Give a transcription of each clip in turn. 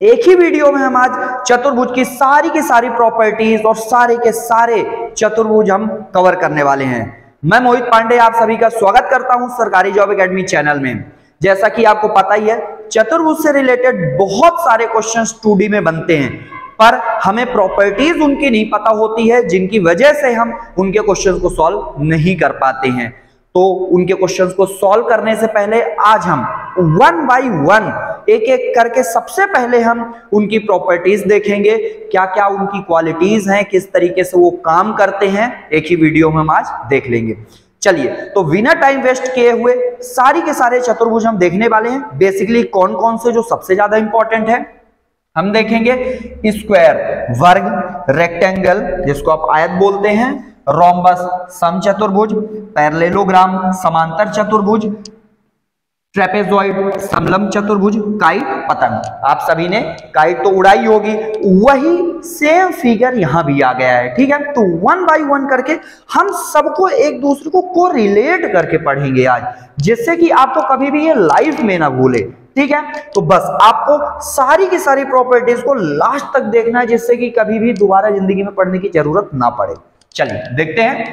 एक ही वीडियो में हम आज चतुर्भुज की सारी प्रॉपर्टीज और सारे के सारे चतुर्भुज हम कवर करने वाले हैं। मैं मोहित पांडे आप सभी का स्वागत करता हूं सरकारी जॉब एकेडमी चैनल में। जैसा कि आपको पता ही है, चतुर्भुज से रिलेटेड बहुत सारे क्वेश्चंस 2D में बनते हैं, पर हमें प्रॉपर्टीज उनकी नहीं पता होती है, जिनकी वजह से हम उनके क्वेश्चंस को सॉल्व नहीं कर पाते हैं। तो उनके क्वेश्चंस को सॉल्व करने से पहले आज हम वन बाय वन एक एक करके सबसे पहले हम उनकी प्रॉपर्टीज देखेंगे, क्या क्या उनकी क्वालिटीज हैं, किस तरीके से वो काम करते हैं, एक ही वीडियो में हम आज देख लेंगे। चलिए, तो बिना टाइम वेस्ट किए हुए सारी के सारे चतुर्भुज हम देखने वाले हैं। बेसिकली कौन कौन से जो सबसे ज्यादा इंपॉर्टेंट है हम देखेंगे। स्क्वायर, वर्ग, रेक्टेंगल जिसको आप आयत बोलते हैं, रोम्बस समचतुर्भुज, पैरेललोग्राम समांतर चतुर्भुज, ट्रेपेजॉइड समलंब चतुर्भुज, काइट, पतंग। आप सभी ने काइट तो उड़ाई होगी, वही सेम फिगर यहां भी आ गया है। ठीक है, तो वन बाय वन करके हम सबको एक दूसरे को कोरिलेट करके पढ़ेंगे आज, जिससे कि आपको कभी भी ये लाइफ में ना भूले। ठीक है, तो बस आपको सारी की सारी प्रॉपर्टीज को लास्ट तक देखना है, जिससे कि कभी भी दोबारा जिंदगी में पढ़ने की जरूरत ना पड़े। चलिए देखते हैं।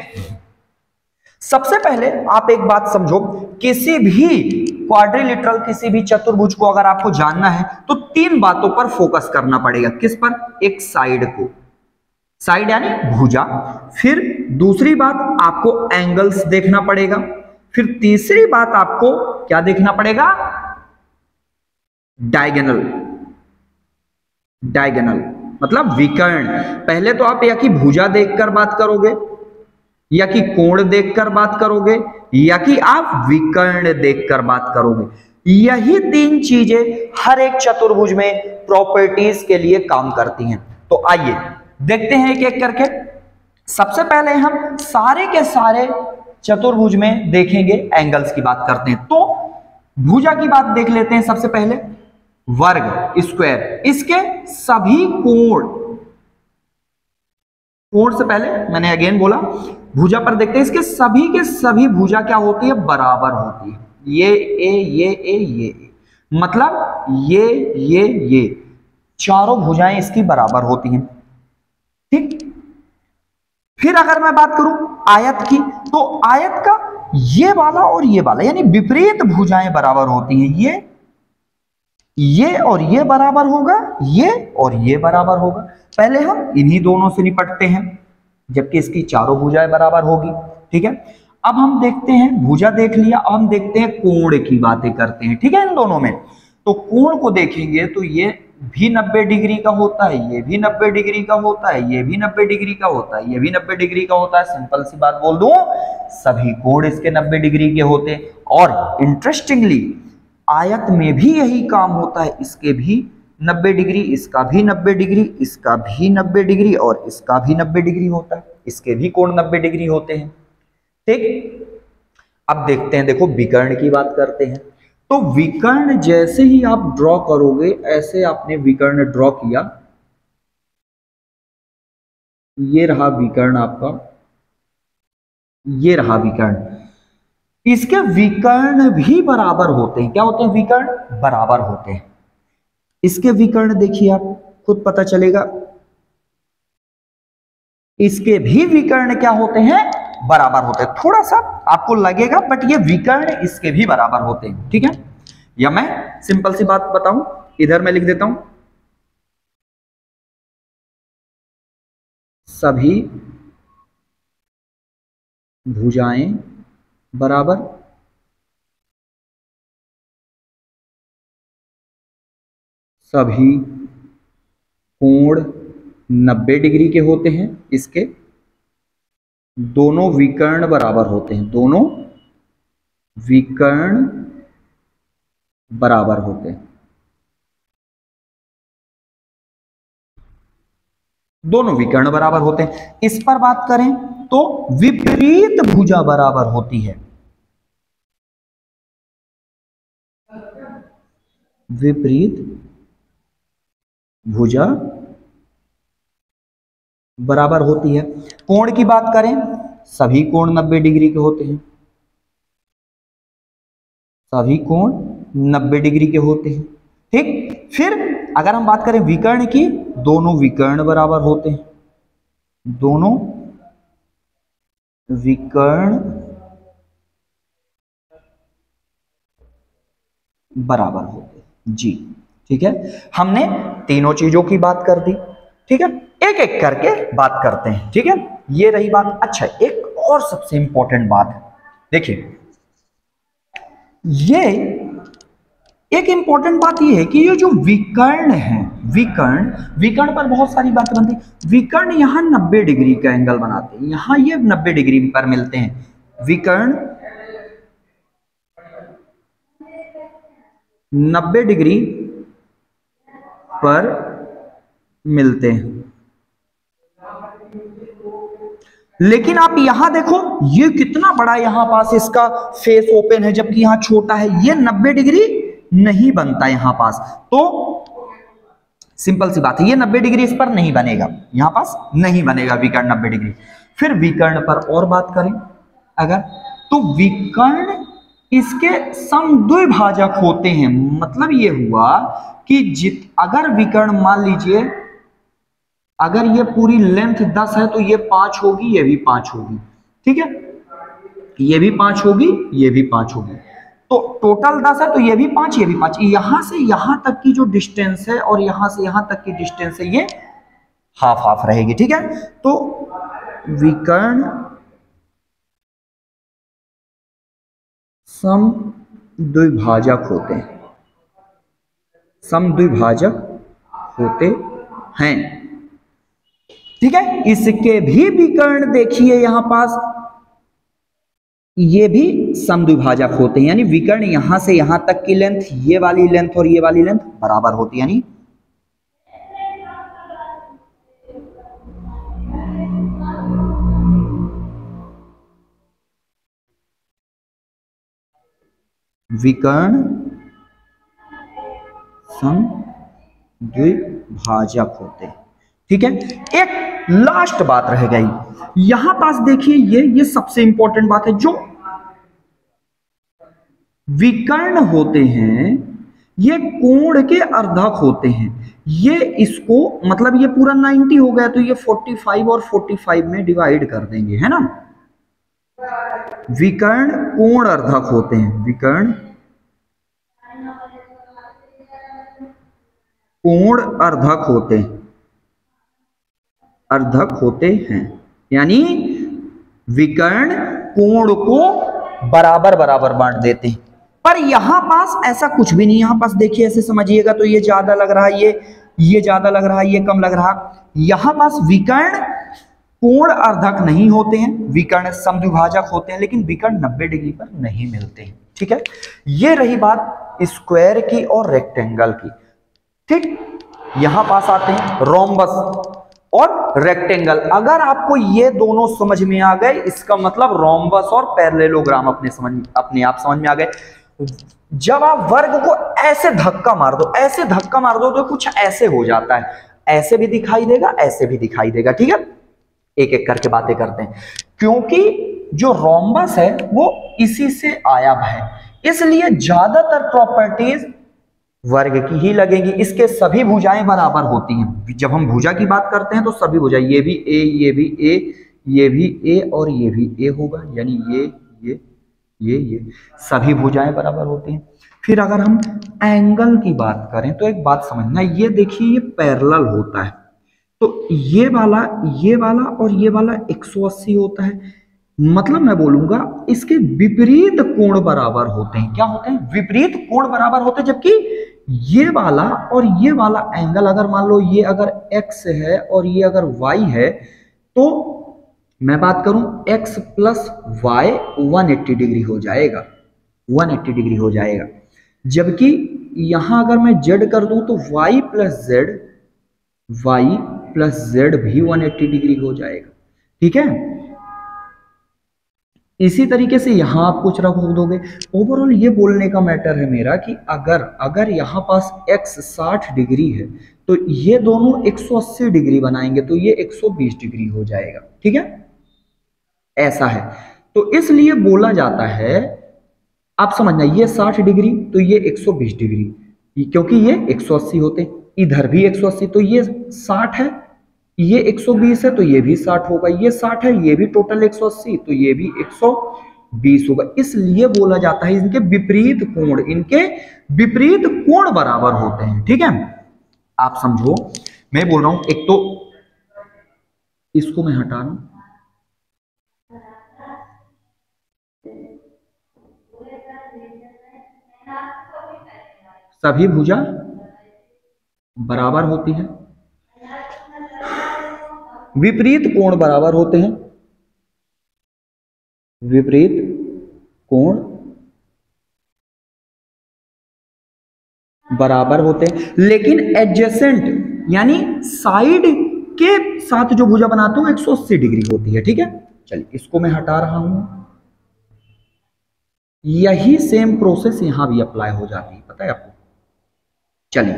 सबसे पहले आप एक बात समझो, किसी भी क्वाड्रिलेटरल, किसी भी चतुर्भुज को अगर आपको जानना है तो तीन बातों पर फोकस करना पड़ेगा। किस पर? एक साइड को, साइड यानी भुजा। फिर दूसरी बात आपको एंगल्स देखना पड़ेगा। फिर तीसरी बात आपको क्या देखना पड़ेगा? डायगोनल। डायगोनल मतलब विकर्ण। पहले तो आप या कि भुजा देखकर बात करोगे, या कि कोण देखकर बात करोगे, या कि आप विकर्ण देखकर बात करोगे। यही तीन चीजें हर एक चतुर्भुज में प्रॉपर्टीज के लिए काम करती हैं। तो आइए देखते हैं एक एक करके। सबसे पहले हम सारे के सारे चतुर्भुज में देखेंगे, एंगल्स की बात करते हैं। तो भुजा की बात देख लेते हैं सबसे पहले। वर्ग, स्क्वायर, इसके सभी कोण, कोण से पहले मैंने अगेन बोला भुजा पर देखते हैं, इसके सभी के सभी भुजा क्या होती है? बराबर होती है। ये ए, मतलब ये चारों भुजाएं इसकी बराबर होती हैं। ठीक। फिर अगर मैं बात करूं आयत की, तो आयत का ये वाला और ये वाला यानी विपरीत भुजाएं बराबर होती हैं। ये और ये बराबर होगा, ये और ये बराबर होगा। पहले हम इन्हीं दोनों से निपटते हैं, जबकि इसकी चारों भुजाएं बराबर होगी। ठीक है, अब हम देखते हैं, भुजा देख लिया, अब हम देखते हैं कोण की बातें करते हैं। ठीक है, इन दोनों में तो कोण को देखेंगे तो ये भी 90 डिग्री का होता है, ये भी 90 डिग्री का होता है, ये भी 90 डिग्री का होता है, ये भी 90 डिग्री का होता है। सिंपल सी बात बोल दूं, सभी कोण इसके 90 डिग्री के होते हैं। और इंटरेस्टिंगली आयत में भी यही काम होता है, इसके भी 90 डिग्री, इसका भी 90 डिग्री, इसका भी 90 डिग्री और इसका भी 90 डिग्री होता है। इसके भी कोण 90 डिग्री होते हैं। ठीक। अब देखते हैं, देखो विकर्ण की बात करते हैं। तो विकर्ण जैसे ही आप ड्रॉ करोगे, ऐसे आपने विकर्ण ड्रॉ किया, ये रहा विकर्ण आपका, ये रहा विकर्ण। इसके विकर्ण भी बराबर होते हैं। क्या होते हैं? विकर्ण बराबर होते हैं। इसके विकर्ण देखिए, आप खुद पता चलेगा, इसके भी विकर्ण क्या होते हैं? बराबर होते हैं। थोड़ा सा आपको लगेगा, बट ये विकर्ण इसके भी बराबर होते हैं। ठीक है, या मैं सिंपल सी बात बताऊं, इधर मैं लिख देता हूं, सभी भुजाएं बराबर, सभी कोण 90 डिग्री के होते हैं, इसके दोनों विकर्ण बराबर होते हैं, दोनों विकर्ण बराबर होते हैं, दोनों विकर्ण बराबर होते हैं। इस पर बात करें तो विपरीत भुजा बराबर होती है, विपरीत भुजा बराबर होती है। कोण की बात करें, सभी कोण 90 डिग्री के होते हैं, सभी कोण 90 डिग्री के होते हैं। ठीक। फिर अगर हम बात करें विकर्ण की, दोनों विकर्ण बराबर होते हैं, दोनों विकर्ण बराबर होते हैं जी। ठीक है, हमने तीनों चीजों की बात कर दी। ठीक है, एक एक करके बात करते हैं। ठीक है, ये रही बात। अच्छा, एक और सबसे इंपॉर्टेंट बात है, देखिए ये एक इंपॉर्टेंट बात ये है कि ये जो विकर्ण है, विकर्ण पर बहुत सारी बातें बनती है। विकर्ण यहां 90 डिग्री का एंगल बनाते हैं, यहां ये 90 डिग्री पर मिलते हैं। विकर्ण 90 डिग्री पर मिलते हैं। लेकिन आप यहां देखो, ये कितना बड़ा यहां पास इसका फेस ओपन है, जबकि यहां छोटा है। ये 90 डिग्री नहीं बनता यहां पास, तो सिंपल सी बात है, ये 90 डिग्री इस पर नहीं बनेगा, यहां पास नहीं बनेगा विकर्ण 90 डिग्री। फिर विकर्ण पर और बात करें अगर, तो विकर्ण इसके समद्विभाजक होते हैं। मतलब ये हुआ कि अगर विकर्ण मान लीजिए, अगर ये पूरी लेंथ 10 है तो ये 5 होगी, ये भी 5 होगी। ठीक है, ये भी 5 होगी, ये भी 5 होगी, तो टोटल 10 है तो ये भी 5, ये भी 5। यहां से यहां तक की जो डिस्टेंस है और यहां से यहां तक की डिस्टेंस है, ये हाफ हाफ रहेगी। ठीक है, तो विकर्ण समद्विभाजक होते हैं, समद्विभाजक होते हैं। ठीक है, इसके भी विकर्ण देखिए यहां पास, ये भी समद्विभाजक होते हैं, यानी विकर्ण यहां से यहां तक की लेंथ, ये वाली लेंथ और ये वाली लेंथ बराबर होती है, यानी विकर्ण समद्विभाजक होते हैं। ठीक है, एक लास्ट बात रह गई यहां पास, देखिए ये सबसे इंपॉर्टेंट बात है। जो विकर्ण होते हैं ये कोण के अर्धक होते हैं। ये इसको मतलब ये पूरा 90 हो गया, तो ये 45 और 45 में डिवाइड कर देंगे, है ना। विकर्ण कोण अर्धक होते हैं, विकर्ण कोण अर्धक होते हैं, अर्धक होते हैं, यानी विकर्ण कोण को बराबर बराबर बांट देते हैं। पर यहां पास ऐसा कुछ भी नहीं, यहां पास देखिए ऐसे समझिएगा तो ये ज्यादा लग रहा है, ये ज्यादा लग रहा है, ये कम लग रहा। यहां पास विकर्ण कोण अर्धक नहीं होते हैं, विकर्ण समद्विभाजक होते हैं, लेकिन विकर्ण 90 डिग्री पर नहीं मिलते हैं। ठीक है, ये रही बात स्क्वायर की और रेक्टेंगल की। ठीक, यहां पास आते हैं रोम्बस और रेक्टेंगल। अगर आपको ये दोनों समझ में आ गए, इसका मतलब रोम्बस और पैरेललोग्राम अपने आप समझ में आ गए। जब आप वर्ग को ऐसे धक्का मार दो, ऐसे धक्का मार दो, तो कुछ ऐसे हो जाता है, ऐसे भी दिखाई देगा, ऐसे भी दिखाई देगा। ठीक है, एक एक करके बातें करते हैं। क्योंकि जो रोम्बस है वो इसी से आया है, इसलिए ज्यादातर प्रॉपर्टीज वर्ग की ही लगेंगी। इसके सभी भुजाएं बराबर होती हैं। जब हम भुजा की बात करते हैं तो सभी भुजा, ये भी ए, ये भी ए, ये भी ए और ये भी ए होगा, यानी ये सभी भुजाएं बराबर होती हैं। फिर अगर हम एंगल की बात करें तो एक बात समझना, ये देखिए ये पैरेलल होता है, तो ये वाला और ये वाला 180 होता है। मतलब मैं बोलूंगा इसके विपरीत कोण बराबर होते हैं। क्या होते हैं? विपरीत कोण बराबर होते हैं। जबकि ये वाला और ये वाला एंगल, अगर मान लो ये अगर x है और ये अगर y है, तो मैं बात करूं x प्लस वाई 180 डिग्री हो जाएगा, 180 डिग्री हो जाएगा। जबकि यहां अगर मैं z कर दूं तो y प्लस z भी 180 डिग्री हो जाएगा। ठीक है, इसी तरीके से यहां आप कुछ रख दोगे। ओवरऑल ये बोलने का मैटर है मेरा कि अगर यहां पास x 60 डिग्री है तो ये दोनों 180 डिग्री बनाएंगे, तो ये 120 डिग्री हो जाएगा। ठीक है, ऐसा है। तो इसलिए बोला जाता है, आप समझना, ये 60 डिग्री तो ये 120 डिग्री, क्योंकि ये 180 होते हैं, इधर भी 180, तो ये 60 है, ये 120 है तो ये भी 60 होगा, ये 60 है, ये भी टोटल 180 तो ये भी 120 होगा। इसलिए बोला जाता है इनके विपरीत कोण, इनके विपरीत कोण बराबर होते हैं। ठीक है, आप समझो, मैं बोल रहा हूं, एक तो इसको मैं हटा लूं, सभी भुजा बराबर होती है, विपरीत कोण बराबर होते हैं, विपरीत कोण बराबर होते हैं, लेकिन एडजेसेंट यानी साइड के साथ जो भुजा बनाते हो 180 डिग्री होती है। ठीक है, चलिए इसको मैं हटा रहा हूं। यही सेम प्रोसेस यहां भी अप्लाई हो जाती है, पता है आपको। चलिए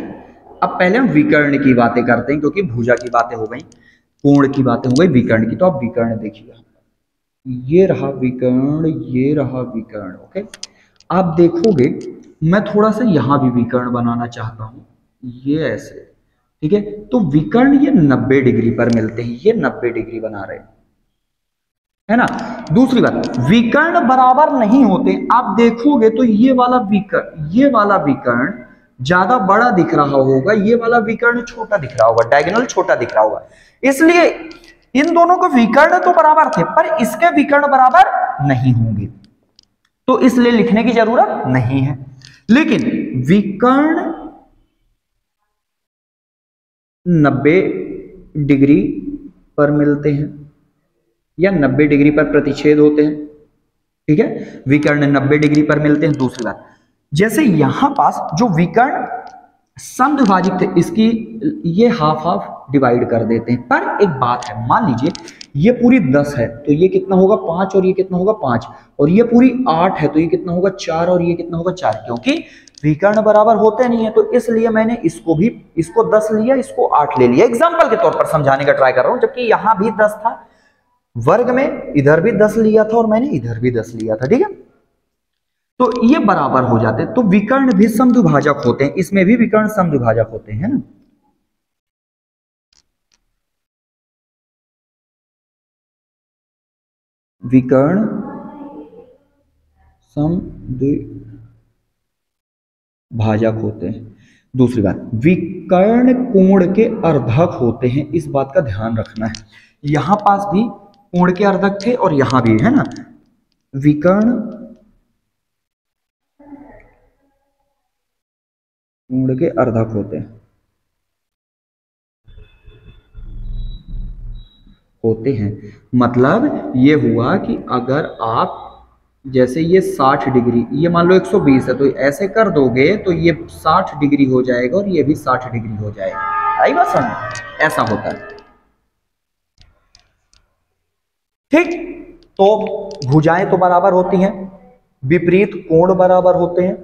अब पहले हम विकर्ण की बातें करते हैं, क्योंकि भुजा की बातें हो गई, कोण की बातें हो गई, विकर्ण की। तो आप विकर्ण देखिए, ये रहा विकर्ण, ये रहा विकर्ण। ओके, आप देखोगे मैं थोड़ा सा यहां भी विकर्ण बनाना चाहता हूं, ये ऐसे। ठीक है, तो विकर्ण ये 90 डिग्री पर मिलते हैं, ये 90 डिग्री बना रहे हैं, है ना। दूसरी बात, विकर्ण बराबर नहीं होते। आप देखोगे तो ये वाला विकर्ण, ये वाला विकर्ण ज्यादा बड़ा दिख रहा होगा, ये वाला विकर्ण छोटा दिख रहा होगा, डायगोनल छोटा दिख रहा होगा। इसलिए इन दोनों के विकर्ण तो बराबर थे, पर इसके विकर्ण बराबर नहीं होंगे, तो इसलिए लिखने की जरूरत नहीं है। लेकिन विकर्ण 90 डिग्री पर मिलते हैं या 90 डिग्री पर प्रतिच्छेद होते हैं। ठीक है, विकर्ण 90 डिग्री पर मिलते हैं। दूसरी बात, जैसे यहां पास जो विकर्ण समद्विभाजिक थे, इसकी ये हाफ हाफ डिवाइड कर देते हैं। पर एक बात है, मान लीजिए ये पूरी 10 है तो ये कितना होगा 5, और ये कितना होगा 5, और ये पूरी 8 है तो ये कितना होगा 4, और ये कितना होगा 4, क्योंकि विकर्ण बराबर होते नहीं है। तो इसलिए मैंने इसको 10 लिया, इसको 8 ले लिया, एग्जाम्पल के तौर पर समझाने का ट्राई कर रहा हूं। जबकि यहां भी 10 था वर्ग में, इधर भी 10 लिया था और मैंने इधर भी 10 लिया था। ठीक है, तो ये बराबर हो जाते हैं। तो विकर्ण भी समद्विभाजक होते हैं, इसमें भी विकर्ण समद्विभाजक होते हैं, है ना। विकर्ण समद्विभाजक होते हैं। दूसरी बात, विकर्ण कोण के अर्धक होते हैं, इस बात का ध्यान रखना है। यहां पास भी कोण के अर्धक थे और यहां भी, है ना। विकर्ण कोण के अर्धक होते हैं। मतलब ये हुआ कि अगर आप जैसे ये 60 डिग्री, ये मान लो 120 है, तो ऐसे कर दोगे तो ये 60 डिग्री हो जाएगा और ये भी 60 डिग्री हो जाएगा। आई बात समझ, ऐसा होता है। ठीक, तो भुजाएं तो बराबर होती हैं, विपरीत कोण बराबर होते हैं,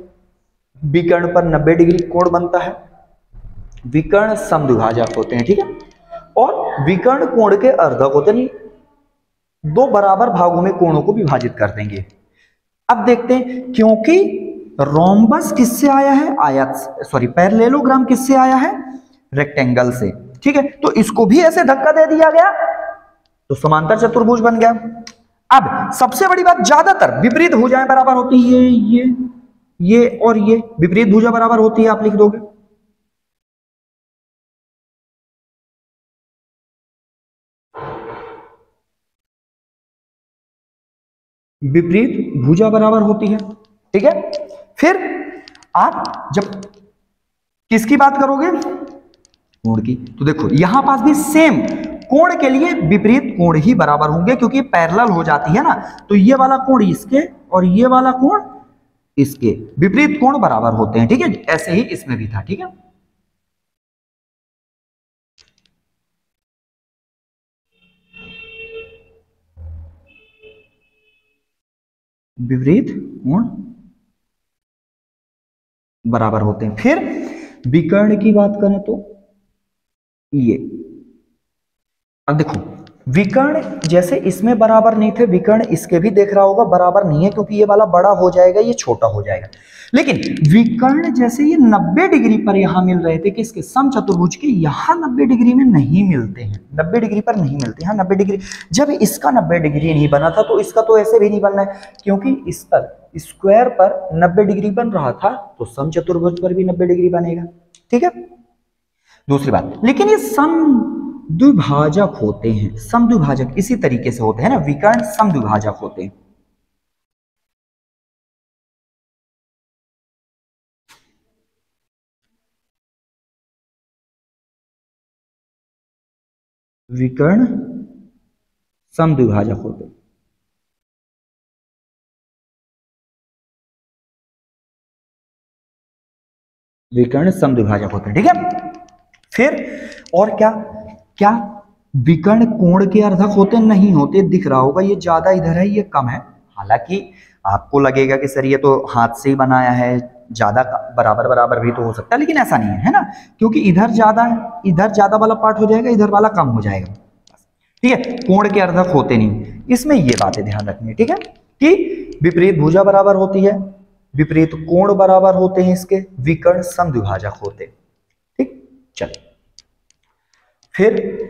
विकर्ण पर 90 डिग्री कोण बनता है, विकर्ण समद्विभाजक होते हैं। ठीक है, और विकर्ण कोण के अर्धक होते हैं, दो बराबर भागों में कोणों को विभाजित कर देंगे। अब देखते हैं, क्योंकि रोम्बस किससे आया है, आयत, सॉरी पैरेललोग्राम किससे आया है, रेक्टेंगल से। ठीक है, तो इसको भी ऐसे धक्का दे दिया गया तो समांतर चतुर्भुज बन गया। अब सबसे बड़ी बात, ज्यादातर विपरीत भुजाएं बराबर होती है, ये और ये विपरीत भुजा बराबर होती है, आप लिख दोगे। विपरीत भुजा बराबर होती है। ठीक है, फिर आप जब किसकी बात करोगे, कोण की, तो देखो यहां पास भी सेम कोण के लिए विपरीत कोण ही बराबर होंगे, क्योंकि पैरेलल हो जाती है ना। तो ये वाला कोण इसके और ये वाला कोण इसके, विपरीत कोण बराबर होते हैं। ठीक है, ऐसे ही इसमें भी था। ठीक है, विपरीत कोण बराबर होते हैं। फिर विकर्ण की बात करें तो ये, अब देखो विकर्ण जैसे इसमें बराबर नहीं थे, विकर्ण इसके भी देख रहा होगा बराबर नहीं है, क्योंकि ये वाला बड़ा हो जाएगा, ये छोटा हो जाएगा। लेकिन विकर्ण जैसे ये 90 डिग्री पर यहां मिल रहे थे, किसके, समचतुर्भुज के, यहां 90 डिग्री में नहीं मिलते हैं, 90 डिग्री पर नहीं मिलते हैं। 90 डिग्री, जब इसका 90 डिग्री नहीं बना था तो इसका तो ऐसे भी नहीं बनना है, क्योंकि इस पर स्क्वायर पर 90 डिग्री बन रहा था, तो समचतुर्भुज पर भी 90 डिग्री बनेगा। ठीक है, दूसरी बात, लेकिन ये समद्विभाजक होते हैं, समद्विभाजक इसी तरीके से होते हैं ना, विकर्ण समद्विभाजक होते हैं। विकर्ण समद्विभाजक होते हैं। विकर्ण समद्विभाजक होते हैं। ठीक है, फिर और क्या क्या, विकर्ण कोण के अर्धक होते नहीं होते, दिख रहा होगा ये ज्यादा इधर है, ये कम है। हालांकि आपको लगेगा कि सर ये तो हाथ से ही बनाया है, ज्यादा बराबर बराबर भी तो हो सकता है, लेकिन ऐसा नहीं है ना, क्योंकि इधर ज्यादा है, इधर ज्यादा वाला पार्ट हो जाएगा, इधर वाला कम हो जाएगा। ठीक है, कोण के अर्धक होते नहीं, इसमें ये बातें ध्यान रखनी है। ठीक है, कि विपरीत भुजा बराबर होती है, विपरीत कोण बराबर होते हैं इसके, विकर्ण समद्विभाजक होते। ठीक, चलिए, फिर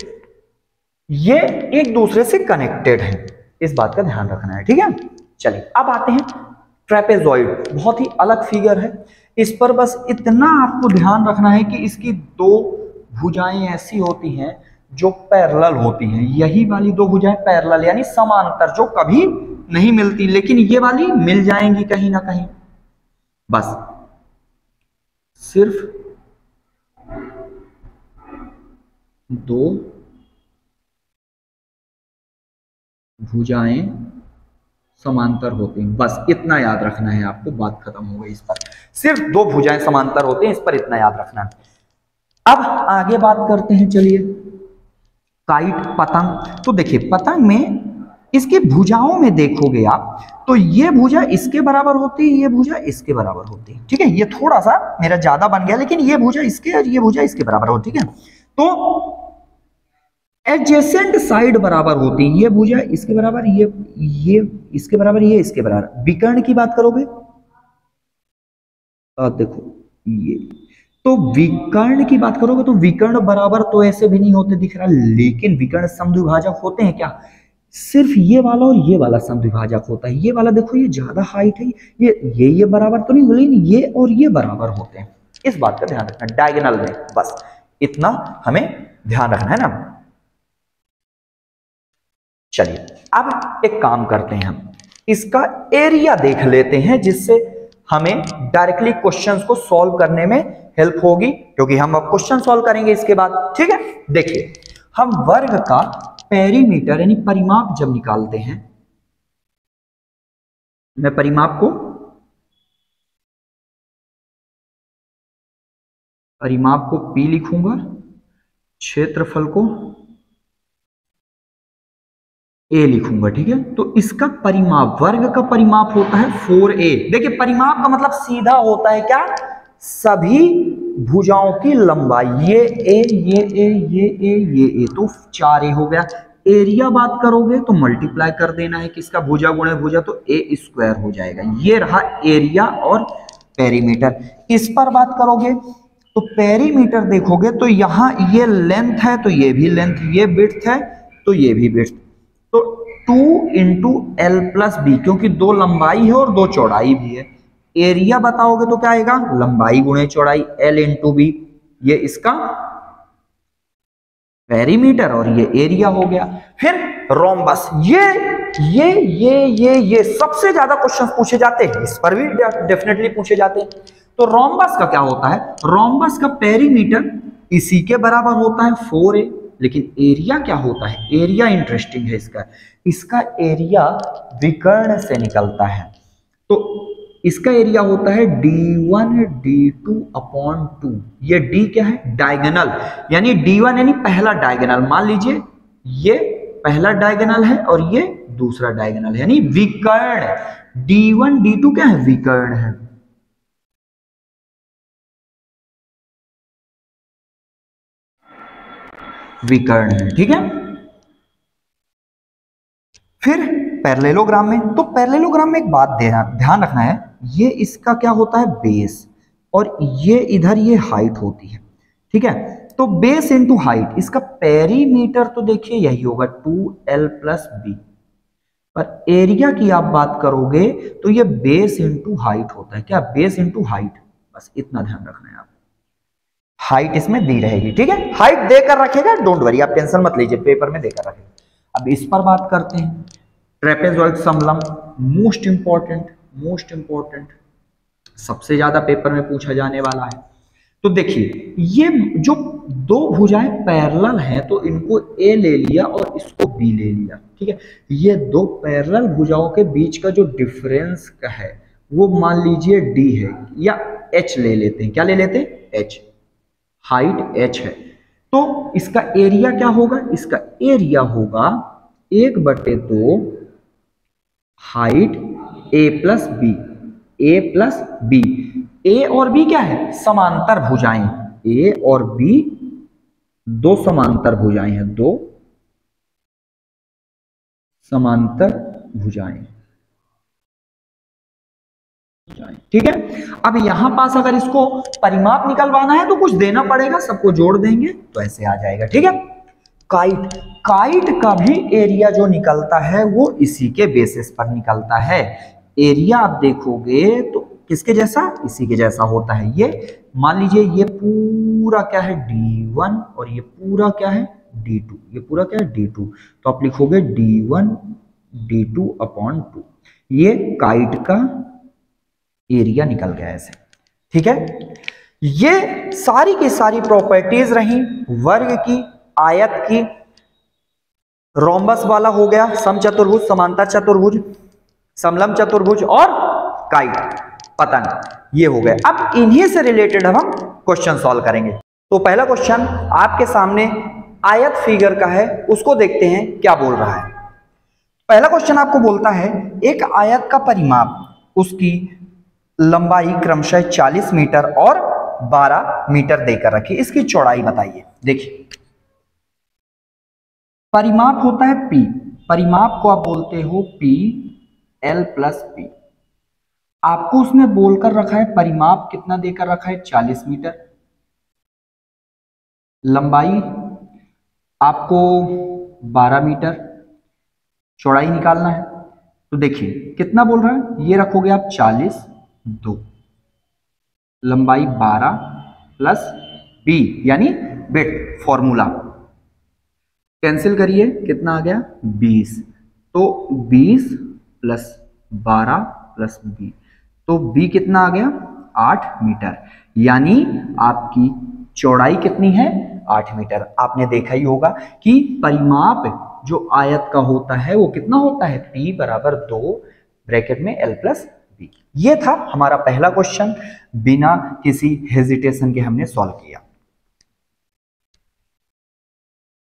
ये एक दूसरे से कनेक्टेड है, इस बात का ध्यान रखना है। ठीक है, चलिए अब आते हैं ट्रेपेजॉइड, बहुत ही अलग फिगर है। इस पर बस इतना आपको ध्यान रखना है कि इसकी दो भुजाएं ऐसी होती हैं जो पैरेलल होती हैं, यही वाली दो भुजाएं पैरेलल यानी समांतर, जो कभी नहीं मिलती, लेकिन ये वाली मिल जाएंगी कहीं ना कहीं। बस सिर्फ दो भुजाएं समांतर होती हैं, बस इतना याद रखना है आपको, बात खत्म हो गई इस पर। सिर्फ दो भुजाएं समांतर होती हैं, इस पर इतना याद रखना है। अब आगे बात करते हैं, चलिए, काइट, पतंग। तो देखिए पतंग में इसकी भुजाओं में देखोगे आप, तो ये भुजा इसके बराबर होती है, ये भुजा इसके बराबर होती है। ठीक है, ये थोड़ा सा मेरा ज्यादा बन गया, लेकिन ये भुजा इसके और ये भुजा इसके बराबर होती है। ठीक है, तो एडजेसेंट साइड बराबर होती है, ये भुजा इसके बराबर, ये इसके बराबर, ये इसके बराबर। विकर्ण की बात करोगे, देखो ये, तो विकर्ण की बात करोगे तो विकर्ण बराबर तो ऐसे भी नहीं होते दिख रहा, लेकिन विकर्ण समद्विभाजक होते हैं क्या, सिर्फ ये वाला और ये वाला समद्विभाजक होता है। ये वाला देखो ये ज्यादा हाइट है, ये बराबर तो नहीं, लेकिन ये और ये बराबर होते हैं, इस बात का ध्यान रखना डायगोनल में, बस इतना हमें ध्यान रखना है ना। चलिए अब एक काम करते हैं, हम इसका एरिया देख लेते हैं, जिससे हमें डायरेक्टली क्वेश्चंस को सॉल्व करने में हेल्प होगी, क्योंकि हम अब क्वेश्चन सॉल्व करेंगे इसके बाद। ठीक है, देखिए हम वर्ग का पेरीमीटर यानी परिमाप जब निकालते हैं, मैं परिमाप को P लिखूंगा, क्षेत्रफल को A लिखूंगा। ठीक है, तो इसका परिमाप, वर्ग का परिमाप होता है 4A। देखिए परिमाप का मतलब सीधा होता है क्या, सभी भुजाओं की लंबाई, ये A, ये A, ये A, ये A, तो 4A हो गया। एरिया बात करोगे तो मल्टीप्लाई कर देना है, किसका, भुजा गुणे भुजा, तो A स्क्वायर हो जाएगा। ये रहा एरिया और पेरीमीटर। इस पर बात करोगे तो पेरीमीटर देखोगे तो यहां ये लेंथ है, तो ये भी लेंथ, ये विड्थ है तो ये भी विड्थ, तो 2 इंटू एल प्लस बी, क्योंकि दो लंबाई है और दो चौड़ाई भी है। एरिया बताओगे तो क्या आएगा, लंबाई गुणे चौड़ाई, एल इंटू बी, ये इसका पेरीमीटर और ये एरिया हो गया। फिर रोम्बस, ये सबसे ज्यादा क्वेश्चन पूछे जाते हैं, इस पर भी डेफिनेटली पूछे जाते हैं। तो रोम्बस का क्या होता है, रोम्बस का पेरीमीटर इसी के बराबर होता है 4A, लेकिन एरिया क्या होता है, एरिया इंटरेस्टिंग है इसका, इसका एरिया विकर्ण से निकलता है, तो इसका एरिया होता है D1 D2 अपॉन 2। ये D क्या है, डायगोनल, यानी D1 यानी पहला डायगोनल, मान लीजिए ये पहला डायगोनल है और ये दूसरा डायगोनल है, यानी विकर्ण। D1 D2 क्या है, विकर्ण है। विकर्ण है, ठीक है। फिर पैरेललोग्राम में, तो पैरेललोग्राम में एक बात ध्यान रखना है, ये इसका क्या होता है बेस, और ये इधर ये हाइट होती है, ठीक है। तो बेस इंटू हाइट, इसका पेरीमीटर तो देखिए यही होगा 2l प्लस बी, पर एरिया की आप बात करोगे तो ये बेस इंटू हाइट होता है, क्या बेस इंटू हाइट, बस इतना ध्यान रखना है आप। हाइट इसमें दी रहेगी, ठीक है, हाइट देकर रखेगा, डोंट वरी, आप टेंशन मत लीजिए, पेपर में देकर रखेगा। अब इस पर बात करते हैं, ट्रेपेजॉइड समलंब, मोस्ट इंपॉर्टेंट, सबसे ज्यादा पेपर में पूछा जाने वाला है। तो देखिए ये जो दो भुजाएं पैरेलल हैं तो इनको ए ले लिया और इसको बी ले लिया, ठीक है। ये दो पैरेलल भुजाओं के बीच का जो डिफरेंस का है वो मान लीजिए डी है, या एच ले लेते हैं, क्या ले लेते हैं, एच, हाइट एच है। तो इसका एरिया क्या होगा, इसका एरिया होगा 1/2 हाइट ए प्लस बी, ए प्लस बी। ए और बी क्या है, समांतर भुजाएं, ए और बी दो समांतर भुजाएं हैं, दो समांतर भुजाएं, ठीक है। अब यहां पास अगर इसको परिमाप निकलवाना है तो कुछ देना पड़ेगा, सबको जोड़ देंगे तो ऐसे आ जाएगा, ठीक है। काइट, काइट का भी एरिया जो निकलता है वो इसी के बेसिस पर निकलता है। एरिया आप देखोगे तो किसके जैसा, इसी के जैसा होता है। ये मान लीजिए ये पूरा क्या है d1 और ये पूरा क्या है d2, ये पूरा क्या है d2, तो आप लिखोगे d1 d2 अपॉन 2, ये काइट का एरिया निकल गया ऐसे, ठीक है। ये सारी की सारी प्रॉपर्टीज रही वर्ग की, आयत की, रोम्बस वाला हो गया, समचतुर्भुज, समांतर चतुर्भुज, समलंब चतुर्भुज और काइट, पतंग, ये हो गए। अब इन्हीं से रिलेटेड हम क्वेश्चन सॉल्व करेंगे। तो पहला क्वेश्चन आपके सामने आयत फिगर का है, उसको देखते हैं क्या बोल रहा है। पहला क्वेश्चन आपको बोलता है एक आयत का परिमाप, उसकी लंबाई क्रमशः 40 मीटर और 12 मीटर देकर रखिए, इसकी चौड़ाई बताइए। देखिए परिमाप होता है P, परिमाप को आप बोलते हो P L प्लस P, आपको उसमें बोलकर रखा है परिमाप कितना देकर रखा है 40 मीटर, लंबाई आपको 12 मीटर, चौड़ाई निकालना है। तो देखिए कितना बोल रहा है, ये रखोगे आप 40, 2, लंबाई 12 प्लस B यानी विड्थ, फॉर्मूला कैंसिल करिए, कितना आ गया 20, तो 20 प्लस 12 प्लस B, तो B कितना आ गया 8 मीटर, यानी आपकी चौड़ाई कितनी है 8 मीटर। आपने देखा ही होगा कि परिमाप जो आयत का होता है वो कितना होता है, P बराबर 2 ब्रैकेट में L प्लस B। ये था हमारा पहला क्वेश्चन, बिना किसी हेजिटेशन के हमने सॉल्व किया,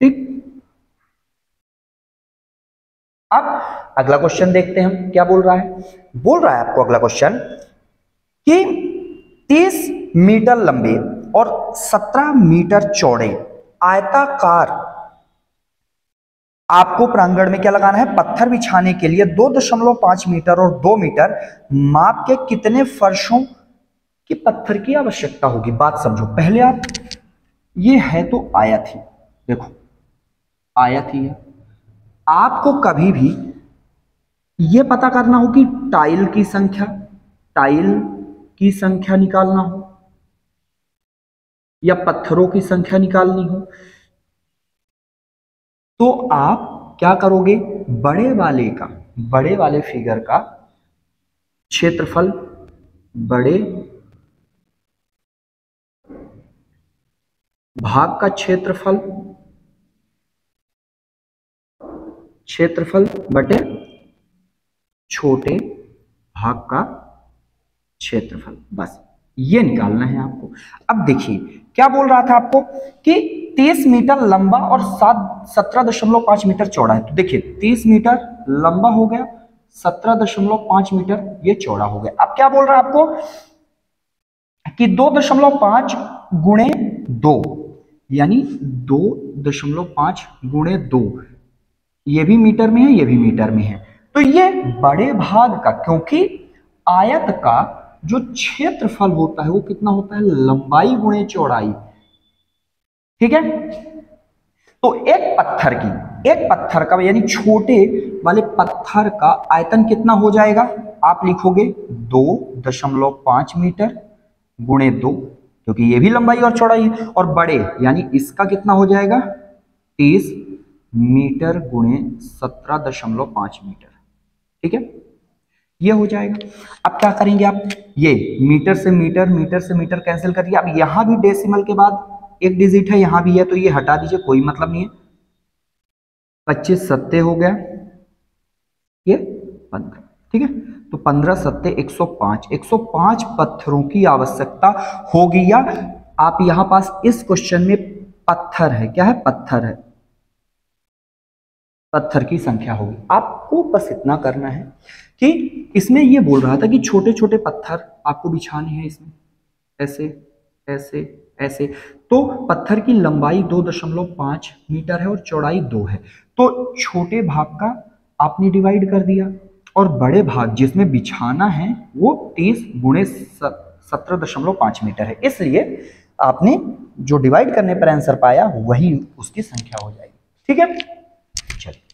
ठीक। अब अगला क्वेश्चन देखते हैं हम क्या बोल रहा है। बोल रहा है आपको अगला क्वेश्चन कि 30 मीटर लंबे और 17 मीटर चौड़े आयताकार, आपको प्रांगण में क्या लगाना है, पत्थर बिछाने के लिए 2.5 मीटर और 2 मीटर माप के कितने फर्शों की पत्थर की आवश्यकता होगी। बात समझो, पहले आप, ये है तो आयत ही, देखो आयत ही है, आपको कभी भी ये पता करना हो कि टाइल की संख्या निकालना हो या पत्थरों की संख्या निकालनी हो, तो आप क्या करोगे, बड़े वाले फिगर का क्षेत्रफल, बड़े भाग का क्षेत्रफल बटे छोटे भाग का क्षेत्रफल, बस ये निकालना है आपको। अब देखिए क्या बोल रहा था आपको कि 30 मीटर लंबा और 17.5 मीटर चौड़ा है। तो देखिए 30 मीटर लंबा हो गया, 17.5 मीटर ये चौड़ा हो गया। अब क्या बोल रहा है आपको कि 2.5 गुणे 2 यानी 2.5 गुणे 2 ये भी मीटर में है, ये भी मीटर में है। तो ये बड़े भाग का, क्योंकि आयत का जो क्षेत्रफल होता है वो कितना होता है, लंबाई गुणे चौड़ाई। ठीक है, तो एक पत्थर का यानी छोटे वाले पत्थर का आयतन कितना हो जाएगा, आप लिखोगे 2.5 मीटर गुणे 2, क्योंकि ये भी लंबाई और चौड़ाई है। और बड़े यानी इसका कितना हो जाएगा 30 मीटर गुणे 17.5 मीटर। ठीक है, ये हो जाएगा। अब क्या करेंगे आप, ये मीटर से मीटर कैंसिल करिए। अब यहां भी डेसिमल के बाद एक डिजिट है, यहां भी है, तो ये हटा दीजिए, कोई मतलब नहीं है। 25 सत्ते हो गया, ये 15। ठीक है, तो 15 सत्ते 105, 105 पत्थरों की आवश्यकता होगी। या आप यहां पास इस क्वेश्चन में पत्थर है, क्या है, पत्थर है, पत्थर की संख्या होगी। आपको बस इतना करना है कि इसमें ये बोल रहा था कि छोटे छोटे पत्थर आपको बिछाने हैं इसमें, ऐसे ऐसे ऐसे। तो पत्थर की लंबाई 2.5 मीटर है और चौड़ाई 2 है। तो छोटे भाग का आपने डिवाइड कर दिया, और बड़े भाग जिसमें बिछाना है वो 30 गुणे 17.5 मीटर है। इसलिए आपने जो डिवाइड करने पर आंसर पाया वही उसकी संख्या हो जाएगी। ठीक है, चलिए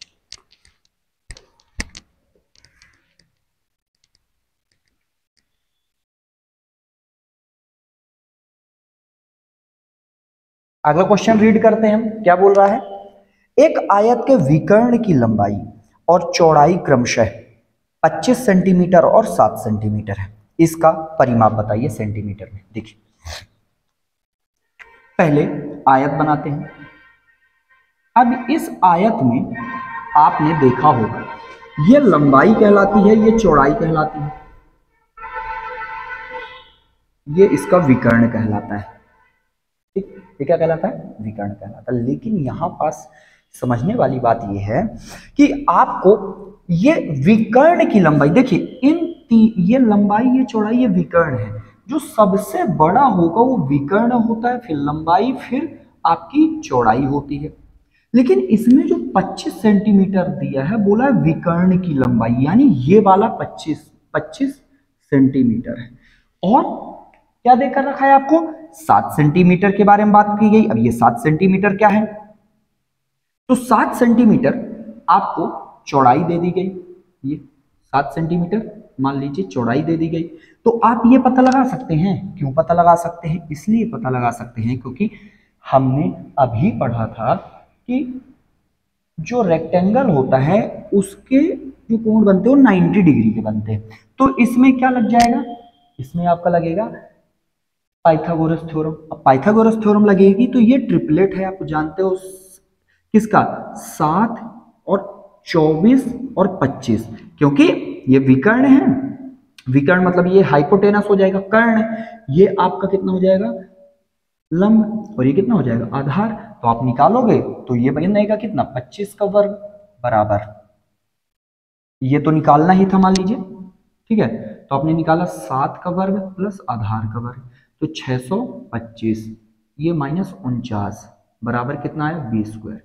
अगला क्वेश्चन रीड करते हैं। क्या बोल रहा है, एक आयत के विकर्ण की लंबाई और चौड़ाई क्रमशः 25 सेंटीमीटर और 7 सेंटीमीटर है। इसका परिमाप बताइए सेंटीमीटर में। देखिए, पहले आयत बनाते हैं। अब इस आयत में आपने देखा होगा ये लंबाई कहलाती है, ये चौड़ाई कहलाती है, ये इसका विकर्ण कहलाता है। ठीक, ये क्या कहलाता है, विकर्ण कहलाता है। लेकिन यहां पास समझने वाली बात यह है कि आपको ये विकर्ण की लंबाई, देखिए ये लंबाई, ये चौड़ाई, ये विकर्ण है। जो सबसे बड़ा होगा वो विकर्ण होता है, फिर लंबाई, फिर आपकी चौड़ाई होती है। लेकिन इसमें जो 25 सेंटीमीटर दिया है, बोला है विकर्ण की लंबाई, यानी ये वाला 25 सेंटीमीटर है। और क्या देकर रखा है आपको, 7 सेंटीमीटर के बारे में बात की गई। अब ये 7 सेंटीमीटर क्या है, तो 7 सेंटीमीटर आपको चौड़ाई दे दी गई, ये 7 सेंटीमीटर मान लीजिए चौड़ाई दे दी गई। तो आप ये पता लगा सकते हैं, क्यों पता लगा सकते हैं, इसलिए पता लगा सकते हैं क्योंकि हमने अभी पढ़ा था कि जो रेक्टेंगल होता है उसके जो कोण बनते हैं वो 90 डिग्री के बनते हैं। तो इसमें क्या लग जाएगा, इसमें आपका लगेगा पाइथागोरस थ्योरम। अब पाइथागोरस थ्योरम लगेगी तो ये ट्रिपलेट है, आप जानते हो किसका, 7 और 24 और 25, क्योंकि ये विकर्ण है। विकर्ण मतलब ये हाइपोटेनस हो जाएगा कर्ण, ये आपका कितना हो जाएगा लंब, और ये कितना हो जाएगा आधार। तो आप निकालोगे तो ये बनेगा कितना 25 का वर्ग बराबर, ये तो निकालना ही था मान लीजिए। ठीक है, तो आपने निकाला 7 का वर्ग प्लस आधार का वर्ग, तो 625, ये -49 बराबर कितना है 20 स्क्वायर,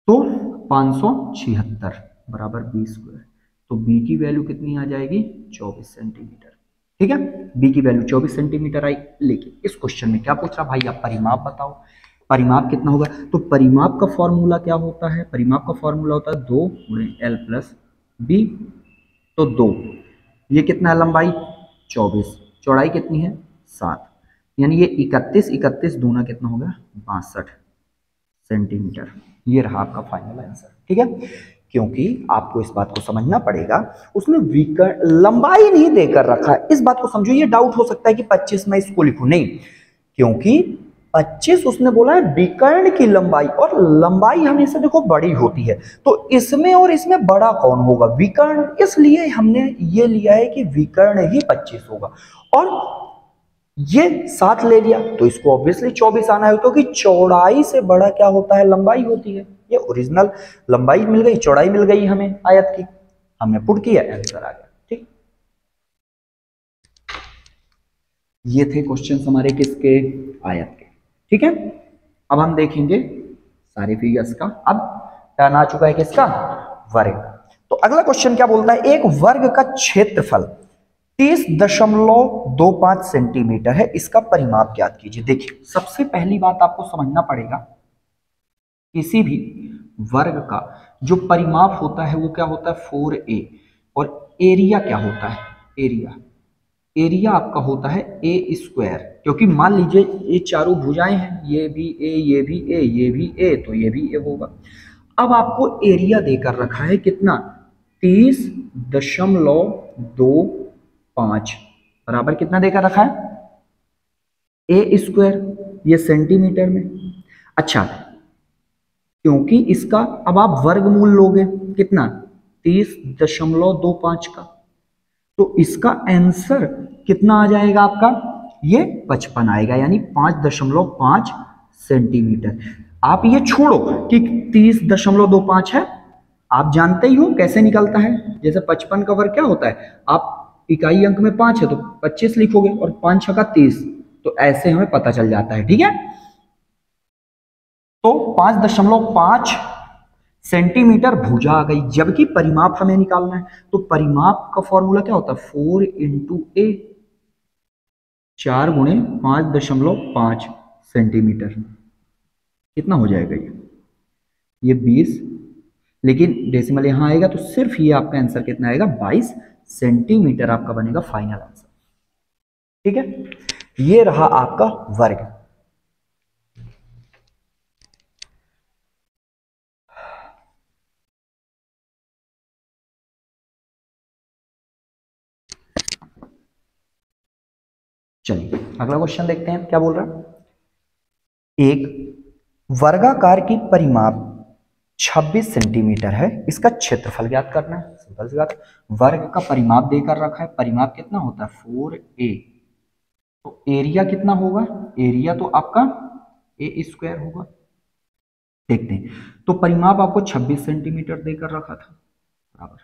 तो 576 बराबर 20 स्क्वायर। तो बी की वैल्यू कितनी आ जाएगी 24 सेंटीमीटर। ठीक है, बी की वैल्यू 24 सेंटीमीटर आई। लेकिन इस क्वेश्चन में क्या पूछ रहा भाई, आप परिमाप बताओ, परिमाप कितना होगा। तो परिमाप का फॉर्मूला क्या होता है, परिमाप का फॉर्मूला होता है 2 × L + B। तो 2, ये कितना है लंबाई 24, चौड़ाई कितनी है 7, यानी ये 31 दूना कितना होगा 62 सेंटीमीटर। ये रहा आपका फाइनल आंसर। ठीक है, क्योंकि आपको इस बात को समझना पड़ेगा, उसमें विकर्ण लंबाई नहीं देकर रखा है, इस बात को समझो। ये डाउट हो सकता है कि 25 मैं इसको लिखूं, नहीं, क्योंकि 25 उसने बोला है विकर्ण की लंबाई, और लंबाई हमेशा देखो बड़ी होती है। तो इसमें और इसमें बड़ा कौन होगा, विकर्ण, इसलिए हमने ये लिया है कि विकर्ण ही 25 होगा। और ये 7 ले लिया तो इसको ऑब्वियसली 24 आना है, क्योंकि चौड़ाई से बड़ा क्या होता है लंबाई होती है। ये ओरिजिनल लंबाई मिल गई, चौड़ाई मिल गई हमें आयत की, हमने पुट किया, आंसर आ गया। ठीक, ये थे क्वेश्चंस हमारे किसके, आयत के। ठीक है, अब हम देखेंगे सारे फिगर्स का। अब टर्न आ चुका है किसका, वर्ग। तो अगला क्वेश्चन क्या बोलता है, एक वर्ग का क्षेत्रफल 30.25 सेंटीमीटर है, इसका परिमाप ज्ञात कीजिए। देखिए सबसे पहली बात आपको समझना पड़ेगा, किसी भी वर्ग का जो परिमाप होता है वो क्या होता है 4a, और एरिया क्या होता है, एरिया आपका होता है ए स्क्वायर, क्योंकि मान लीजिए ये चारों भुजाएं हैं, ये भी ए, ये भी ए, ये भी ए, तो ये भी ए होगा। अब आपको एरिया देकर रखा है कितना, 30.25 बराबर कितना देकर रखा है, ए स्क्वायर, ये सेंटीमीटर में। अच्छा, क्योंकि इसका अब आप वर्गमूल लोगे कितना 30.25 का, तो इसका आंसर कितना आ जाएगा आपका, ये 55 आएगा, यानी 5.5 सेंटीमीटर। आप ये छोड़ो कि 30.25 है, आप जानते ही हो कैसे निकलता है, जैसे 55 का वर्ग क्या होता है, आप इकाई अंक में 5 है तो 25 लिखोगे और 5 छका 30, तो ऐसे हमें पता चल जाता है। ठीक है, तो 5.5 सेंटीमीटर भुजा आ गई, जबकि परिमाप हमें निकालना है, तो परिमाप का फॉर्मूला क्या होता है 4 इंटू ए, 4 गुणे 5.5 सेंटीमीटर, कितना हो जाएगा ये 20, लेकिन डेसिमल यहां आएगा तो सिर्फ ये आपका आंसर कितना आएगा 22 सेंटीमीटर आपका बनेगा फाइनल आंसर। ठीक है, ये रहा आपका वर्ग। चलिए अगला क्वेश्चन देखते हैं क्या बोल रहा है, एक वर्गाकार की परिमाप 26 सेंटीमीटर है, इसका क्षेत्रफल ज्ञात करना है। सिंपल सी बात, वर्ग का परिमाप देकर रखा है, परिमाप कितना होता है 4a, तो एरिया कितना होगा, एरिया तो आपका ए स्क्वायर होगा। देखते हैं, तो परिमाप आपको 26 सेंटीमीटर देकर रखा था, बराबर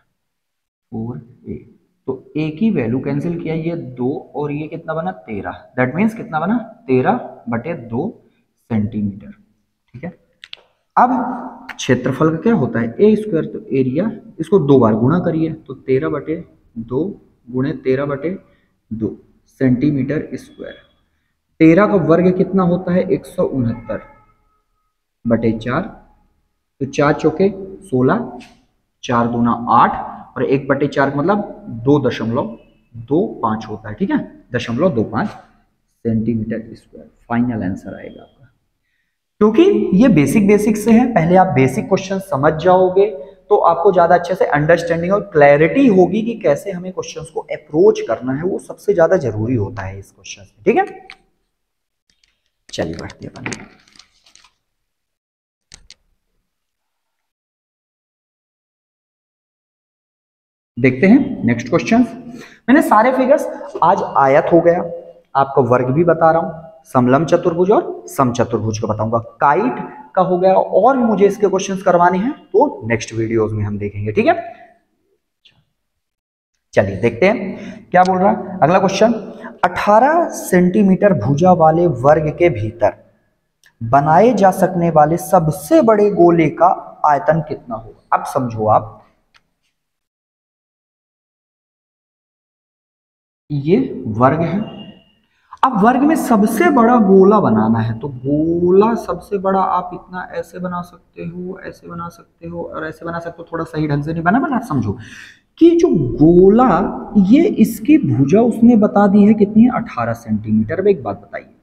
4a, तो a की वैल्यू कैंसिल किया, ये 2 और ये कितना बना 13, दैट मीन्स कितना बना 13/2 सेंटीमीटर। ठीक है, अब क्षेत्रफल का क्या होता है ए स्क्वायर, तो एरिया इसको 2 बार गुणा करिए, तो 13/2 गुणे 13/2 सेंटीमीटर स्क्वायर। 13 का वर्ग कितना होता है 169/4, तो 4 चौके 16, 4 दूना 8 और 1/4 मतलब 2.25 होता है। ठीक है, 0.25 सेंटीमीटर स्क्वायर फाइनल आंसर आएगा आपका। क्योंकि ये बेसिक से है, पहले आप बेसिक क्वेश्चन समझ जाओगे तो आपको ज्यादा अच्छे से अंडरस्टैंडिंग और क्लैरिटी होगी कि कैसे हमें क्वेश्चंस को अप्रोच करना है, वो सबसे ज्यादा जरूरी होता है इस क्वेश्चन में। ठीक है, चलिए बढ़ते हैं। देखते हैं नेक्स्ट क्वेश्चन। मैंने सारे फिगर्स आज आयत हो गया, आपको वर्ग भी बता रहा हूं, समलंब चतुर्भुज और समचतुर्भुज का बताऊंगा, काइट का हो गया, और भी मुझे इसके क्वेश्चंस करवाने हैं तो नेक्स्ट वीडियोस में हम देखेंगे। ठीक है, चलिए देखते हैं क्या बोल रहा है अगला क्वेश्चन। 18 सेंटीमीटर भुजा वाले वर्ग के भीतर बनाए जा सकने वाले सबसे बड़े गोले का आयतन कितना होगा। अब समझो आप, ये वर्ग है, अब वर्ग में सबसे बड़ा गोला बनाना है, तो गोला सबसे बड़ा आप इतना ऐसे बना सकते हो, ऐसे बना सकते हो और ऐसे बना सकते हो, थोड़ा सही ढंग से नहीं बना समझो कि जो गोला, ये इसकी भुजा उसने बता दी है कितनी है 18 सेंटीमीटर। अब एक बात बताइए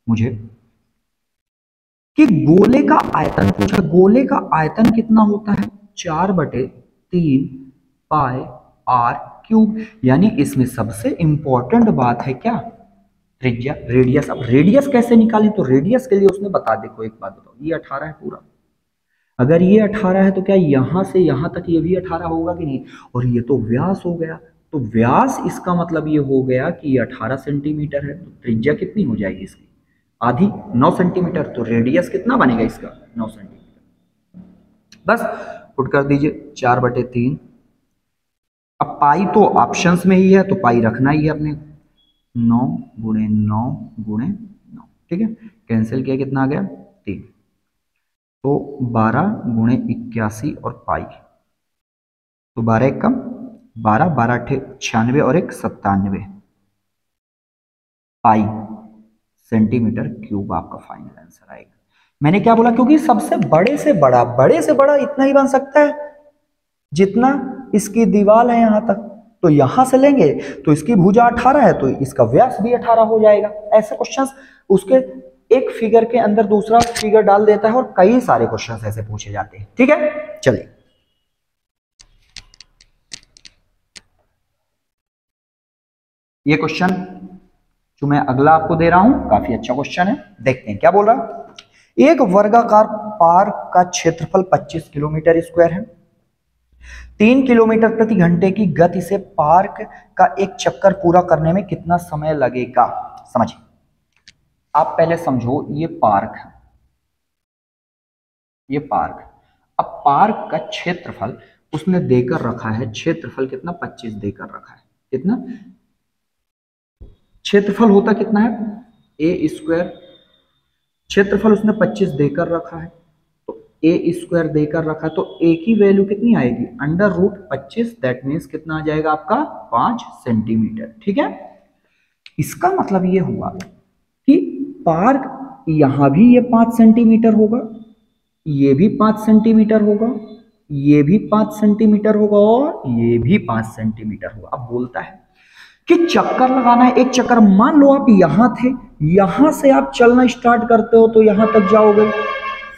मुझे कि गोले का आयतन पूछा, गोले का आयतन कितना होता है 4/3 पाई r क्यूब, यानी इसमें सबसे इंपॉर्टेंट बात है क्या त्रिज्या, रेडियस। अब रेडियस कैसे निकालें, तो रेडियस के लिए उसने बता, देखो एक बात बताओ, ये 18 है पूरा, अगर ये 18 है तो क्या यहां से यहां तक ये भी 18 होगा कि नहीं, और ये तो व्यास हो गया, तो व्यास इसका मतलब ये हो गया कि ये 18 सेंटीमीटर है, तो त्रिज्या कितनी हो जाएगी इसकी आधी 9 सेंटीमीटर, तो रेडियस कितना बनेगा इसका 9 सेंटीमीटर। बस पुट कर दीजिए 4/3, अब पाई तो ऑप्शंस में ही है तो पाई रखना ही है अपने, 9 गुणे 9 गुणे 9, ठीक है, कैंसिल किया कितना आ गया 3, तो 12 गुणे 81 और पाई, तो 12 एक कम 12, 12 अठे 96 और एक 97 पाई सेंटीमीटर क्यूब आपका फाइनल आंसर आएगा। मैंने क्या बोला, क्योंकि सबसे बड़े से बड़ा इतना ही बन सकता है जितना इसकी दीवार है यहां तक, तो यहां से लेंगे तो इसकी भुजा 18 है तो इसका व्यास भी 18 हो जाएगा। ऐसे क्वेश्चंस उसके एक फिगर के अंदर दूसरा फिगर डाल देता है और कई सारे क्वेश्चंस ऐसे पूछे जाते हैं। ठीक है, चलिए ये क्वेश्चन जो मैं अगला आपको दे रहा हूं काफी अच्छा क्वेश्चन है, देखते हैं क्या बोल रहा है। एक वर्गाकार पार्क का क्षेत्रफल 25 किलोमीटर स्क्वायर है। 3 किलोमीटर प्रति घंटे की गति से पार्क का एक चक्कर पूरा करने में कितना समय लगेगा। समझिए, आप पहले समझो, ये पार्क है, ये पार्क। अब पार्क का क्षेत्रफल उसने देकर रखा है, क्षेत्रफल कितना 25 देकर रखा है। कितना क्षेत्रफल होता कितना है, ए स्क्वायर, क्षेत्रफल उसने 25 देकर रखा है तो ए स्क्वायर देकर रखा है, तो ए की वैल्यू कितनी आएगी √25, दैट मीन्स कितना आ जाएगा आपका 5 सेंटीमीटर। ठीक है, इसका मतलब ये हुआ कि पार्क यहां भी ये 5 सेंटीमीटर होगा, ये भी 5 सेंटीमीटर होगा, ये भी 5 सेंटीमीटर होगा और ये भी 5 सेंटीमीटर होगा। अब बोलता है कि चक्कर लगाना है, एक चक्कर, मान लो आप यहां थे, यहां से आप चलना स्टार्ट करते हो तो यहां तक जाओगे,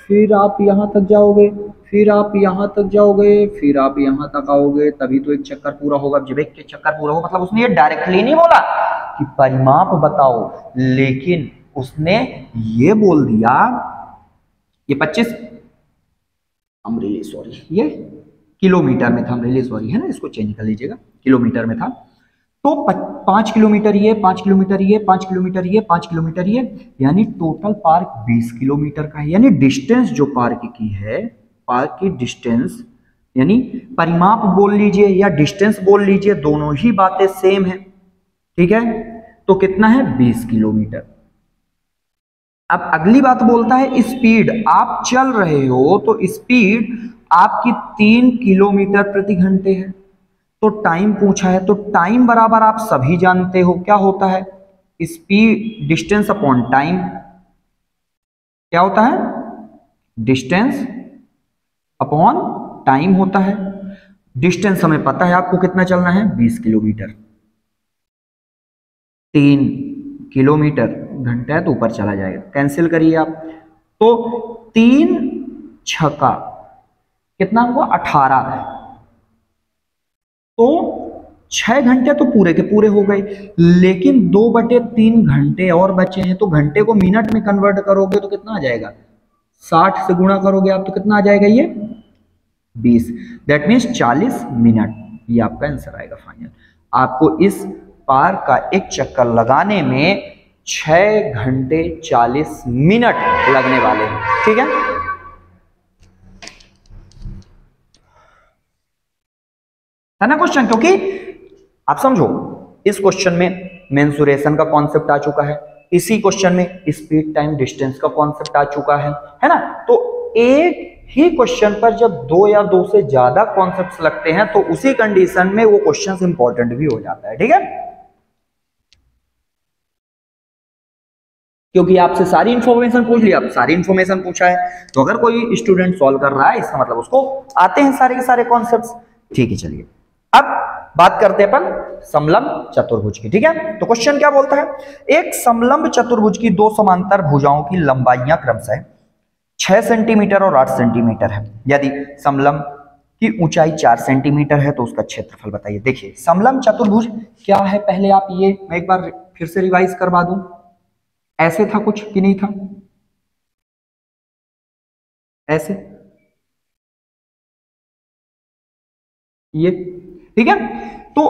फिर आप यहां तक जाओगे, फिर आप यहां तक जाओगे, फिर आप यहां तक आओगे, तभी तो एक चक्कर पूरा होगा। जब एक चक्कर पूरा होगा, मतलब उसने ये डायरेक्टली नहीं बोला कि परिमाप बताओ, लेकिन उसने ये बोल दिया ये 25, सॉरी ये किलोमीटर में था, सॉरी है ना, इसको चेंज कर लीजिएगा, किलोमीटर में था। तो 5 किलोमीटर ये, 5 किलोमीटर ये, 5 किलोमीटर ये, 5 किलोमीटर ये, यानी टोटल पार्क 20 किलोमीटर का है। यानी डिस्टेंस जो पार्क की है, पार्क की डिस्टेंस, यानी परिमाप बोल लीजिए या डिस्टेंस बोल लीजिए, दोनों ही बातें सेम है। ठीक है, तो कितना है 20 किलोमीटर। अब अगली बात बोलता है स्पीड, आप चल रहे हो तो स्पीड आपकी 3 किलोमीटर प्रति घंटे है। तो टाइम पूछा है, तो टाइम बराबर आप सभी जानते हो क्या होता है, स्पीड डिस्टेंस अपॉन टाइम। क्या होता है, डिस्टेंस अपॉन टाइम होता है। डिस्टेंस हमें पता है आपको कितना चलना है, 20 किलोमीटर। 3 किलोमीटर घंटा है तो ऊपर चला जाएगा, कैंसिल करिए आप, तो 3 छक्का कितना हुआ 18, तो 6 घंटे तो पूरे के पूरे हो गए, लेकिन 2/3 घंटे और बचे हैं। तो घंटे को मिनट में कन्वर्ट करोगे तो कितना आ जाएगा, 60 से गुणा करोगे आप तो कितना आ जाएगा, ये 20, दैट मीन्स 40 मिनट। ये आपका आंसर आएगा फाइनल। आपको इस पार्क का एक चक्कर लगाने में 6 घंटे 40 मिनट लगने वाले हैं। ठीक है, है ना क्वेश्चन, क्योंकि आप समझो इस क्वेश्चन में मेंसुरेशन का कॉन्सेप्ट आ चुका है, इसी क्वेश्चन में स्पीड टाइम डिस्टेंस का कॉन्सेप्ट आ चुका है ना। तो एक ही क्वेश्चन पर जब 2 या 2 से ज्यादा कॉन्सेप्ट्स लगते हैं तो उसी कंडीशन में वो क्वेश्चन इंपॉर्टेंट भी हो जाता है। ठीक है, क्योंकि आपसे सारी इंफॉर्मेशन पूछ लिया, आप सारी इंफॉर्मेशन पूछा है, तो अगर कोई स्टूडेंट सॉल्व कर रहा है इसका मतलब उसको आते हैं सारे के सारे कॉन्सेप्ट्स। ठीक है, चलिए अब बात करते हैं अपन समलंब चतुर्भुज की। ठीक है, तो क्वेश्चन क्या बोलता है, एक समलंब चतुर्भुज की 2 समांतर भुजाओं की लंबाइयां क्रमशः 6 सेंटीमीटर और 8 सेंटीमीटर है। यदि समलंब की ऊंचाई 4 सेंटीमीटर है तो उसका क्षेत्रफल बताइए। देखिए समलंब चतुर्भुज क्या है, पहले आप ये मैं एक बार फिर से रिवाइज करवा दूं, ऐसे था कुछ कि नहीं था, ऐसे ये, ठीक है। तो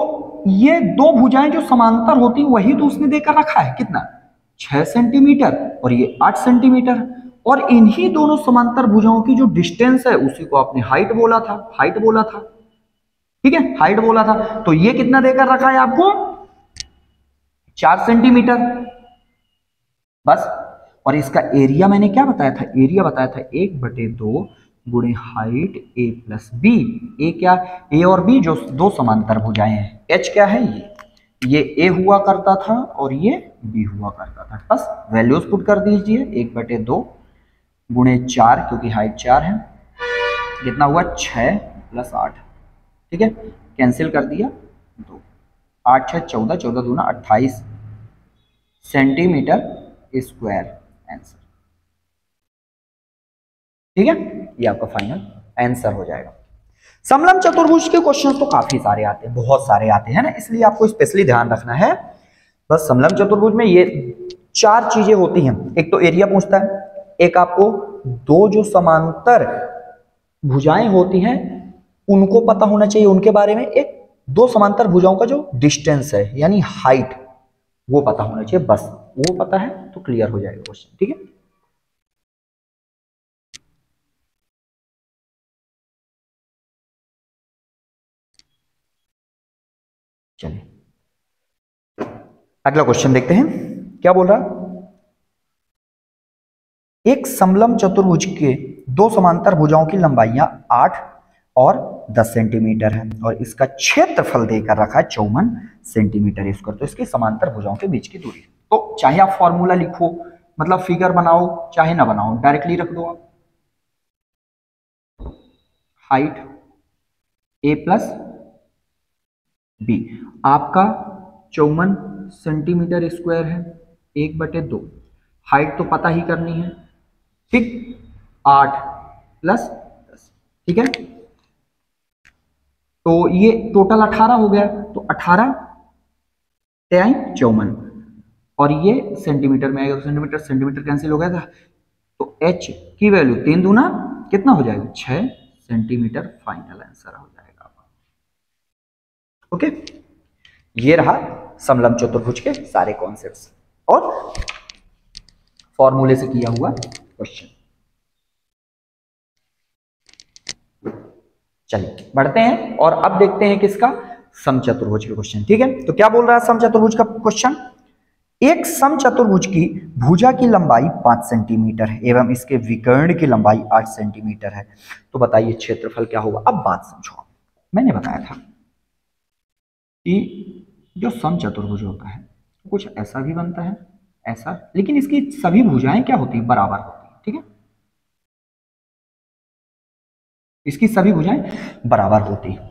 ये 2 भुजाएं जो समांतर होती हैं वही तो उसने देकर रखा है, कितना 6 सेंटीमीटर और ये 8 सेंटीमीटर, और इन्हीं दोनों समांतर भुजाओं की जो डिस्टेंस है उसी को आपने हाइट बोला था, हाइट बोला था। ठीक है, हाइट बोला था। तो ये कितना देकर रखा है आपको 4 सेंटीमीटर बस, और इसका एरिया मैंने क्या बताया था, एरिया बताया था 1/2 गुणे हाइट ए प्लस बी। ए क्या, ए और बी जो दो समांतर भुजाएं हैं। एच क्या है, ये ए हुआ करता था और ये बी हुआ करता था। बस वैल्यूज पुट कर दीजिए, 1/2 गुणे 4 क्योंकि हाइट 4 है, कितना हुआ 6 + 8, ठीक है, कैंसिल कर दिया 2, 8 6 14, 14 दूना 28 सेंटीमीटर स्क्वायर आंसर। ठीक है, ये आपका फाइनल आंसर हो जाएगा। समलंब चतुर्भुज के क्वेश्चन तो काफी सारे आते हैं, बहुत सारे आते हैं ना, इसलिए आपको स्पेशली ध्यान रखना है। बस समलंब चतुर्भुज में ये 4 चीजें होती हैं। एक तो एरिया पूछता है, एक आपको दो जो समांतर भुजाएं होती हैं उनको पता होना चाहिए उनके बारे में, एक दो समांतर भुजाओं का जो डिस्टेंस है यानी हाइट वो पता होना चाहिए। बस वो पता है तो क्लियर हो जाएगा क्वेश्चन। ठीक है, चलिए अगला क्वेश्चन देखते हैं क्या बोल रहा। एक समलंब चतुर्भुज के दो समांतर भुजाओं की लंबाइयां 8 और 10 सेंटीमीटर है और इसका क्षेत्रफल देकर रखा है 54 सेंटीमीटर स्क्वायर। तो इसकी समांतर भुजाओं के बीच की दूरी, तो चाहे आप फॉर्मूला लिखो, मतलब फिगर बनाओ, चाहे ना बनाओ, डायरेक्टली रख दो आप। हाइट ए प्लस बी आपका 54 सेंटीमीटर स्क्वायर है, 1/2। हाइट तो पता ही करनी है, ठीक, 8 + 10, ठीक है, तो ये टोटल 18 हो गया। तो 18 तिहाई 54 और ये सेंटीमीटर में आएगा, तो सेंटीमीटर सेंटीमीटर कैंसिल हो गया था, तो h की वैल्यू 3 दूना कितना हो जाएगा 6 सेंटीमीटर फाइनल आंसर हो जाएगा। ओके, ये रहा समलंब चतुर्भुज के सारे कॉन्सेप्ट्स और फॉर्मूले से किया हुआ क्वेश्चन। चलिए बढ़ते हैं और अब देखते हैं किसका, समचतुर्भुज के क्वेश्चन। ठीक है, तो क्या बोल रहा है समचतुर्भुज का क्वेश्चन। एक समचतुर्भुज की भुजा की लंबाई 5 सेंटीमीटर है एवं इसके विकर्ण की लंबाई 8 सेंटीमीटर है, तो बताइए क्षेत्रफल क्या होगा। अब बात समझो, मैंने बताया था कि जो समचतुर्भुज होता है कुछ ऐसा भी बनता है, ऐसा, लेकिन इसकी सभी भुजाएं क्या होती है, बराबर होती है। ठीक है, इसकी सभी भुजाएं बराबर होती है।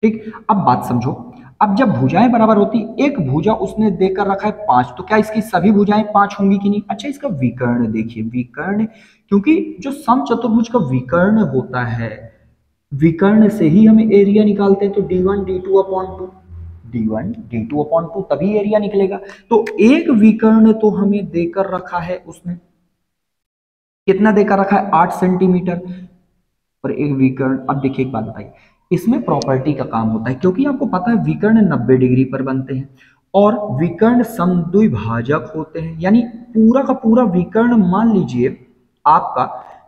ठीक, अब बात समझो, अब जब भुजाएं बराबर होती, एक भुजा उसने देकर रखा है 5, तो क्या इसकी सभी भुजाएं 5 होंगी कि नहीं। अच्छा, इसका विकर्ण देखिए, विकर्ण, क्योंकि जो समचतुर्भुज का विकर्ण होता है, विकर्ण से ही हम एरिया निकालते हैं, तो d1 d2/2, d1 d2/2 तभी एरिया निकलेगा। तो एक विकर्ण तो हमें देकर रखा है, उसने कितना देकर रखा है 8 सेंटीमीटर, और एक विकर्ण। अब देखिए एक बात बताइए, इसमें प्रॉपर्टी का काम होता है, क्योंकि आपको पता है विकर्ण 90 डिग्री पर बनते हैं और विकर्ण समद्विभाजक होते हैं, यानी पूरा का पूरा विकर्ण, मान लीजिए आपका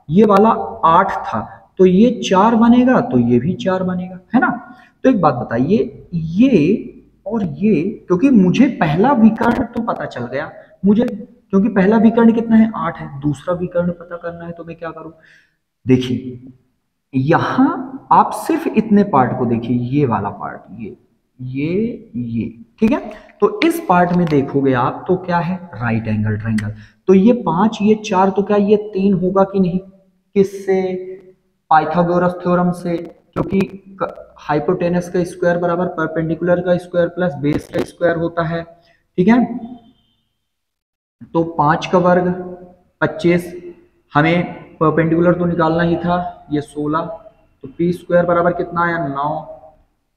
ये वाला 8 था तो ये 4 बनेगा, तो ये भी 4 बनेगा, है ना। तो एक बात बताइए, ये और ये, क्योंकि मुझे पहला विकर्ण तो पता चल गया, मुझे क्योंकि पहला विकर्ण कितना है 8 है, दूसरा विकर्ण पता करना है, तो मैं क्या करूं, देखिए यहां आप सिर्फ इतने पार्ट को देखिए, ये वाला पार्ट, ये, ठीक है, तो इस पार्ट में देखोगे आप तो क्या है, राइट एंगल ट्रायंगल, तो ये 5 ये 4, तो क्या ये 3 होगा कि नहीं, किससे, पाइथागोरस थ्योरम से, क्योंकि हाइपोटेनस का स्क्वायर बराबर परपेंडिकुलर का स्क्वायर प्लस बेस का स्क्वायर होता है। ठीक है, तो 5 का वर्ग 25, हमें परपेंडिकुलर तो निकालना ही था, ये 16, तो पी स्क्वायर बराबर कितना आया 9,